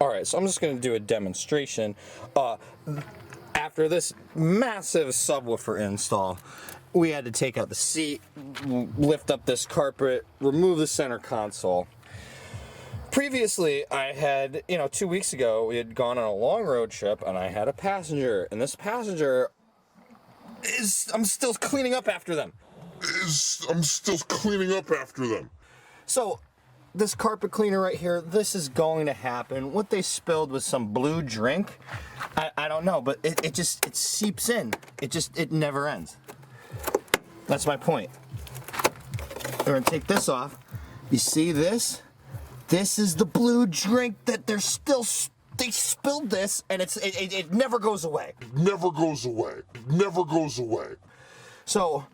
Alright, so I'm just going to do a demonstration. After this massive subwoofer install, we had to take out the seat, lift up this carpet, remove the center console. Previously, I had, 2 weeks ago, we had gone on a long road trip and I had a passenger, and this passenger I'm still cleaning up after them. So, this carpet cleaner right here, this is going to happen. What they spilled was some blue drink. I don't know, but it seeps in. It never ends. That's my point. We're gonna take this off. You see this? This is the blue drink that they spilled this, and it never goes away. So,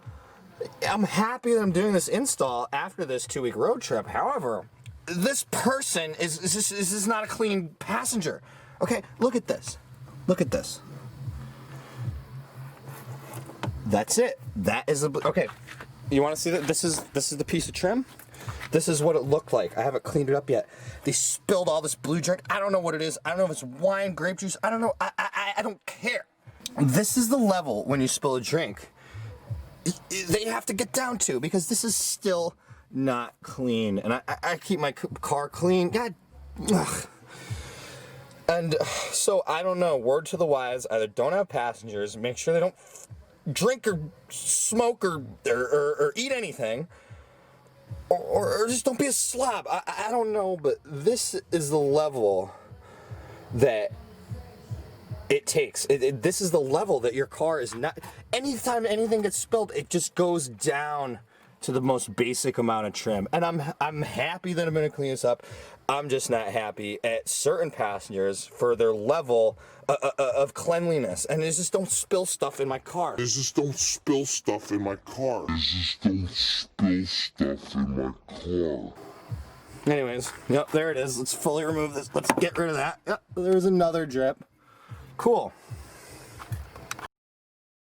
I'm happy that I'm doing this install after this 2-week road trip. However, this person is not a clean passenger. Okay, look at this. Look at this. That's it. That is okay. You want to see that? This is the piece of trim. This is what it looked like. I haven't cleaned it up yet. They spilled all this blue drink. I don't know what it is. I don't know if it's wine, grape juice. I don't know. I don't care. This is the level when you spill a drink they have to get down to, because this is still not clean. And I keep my car clean. God. Ugh. And so, I don't know. Word to the wise, either don't have passengers, make sure they don't drink or smoke or eat anything, or just don't be a slob. I don't know, but this is the level that it takes. This is the level that your car is not. Anytime anything gets spilled, it just goes down to the most basic amount of trim. And I'm happy that I'm gonna clean this up. I'm just not happy at certain passengers for their level of cleanliness. And they just don't spill stuff in my car. Anyways, yep, there it is. Let's fully remove this. Let's get rid of that. Yep, there's another drip. Cool.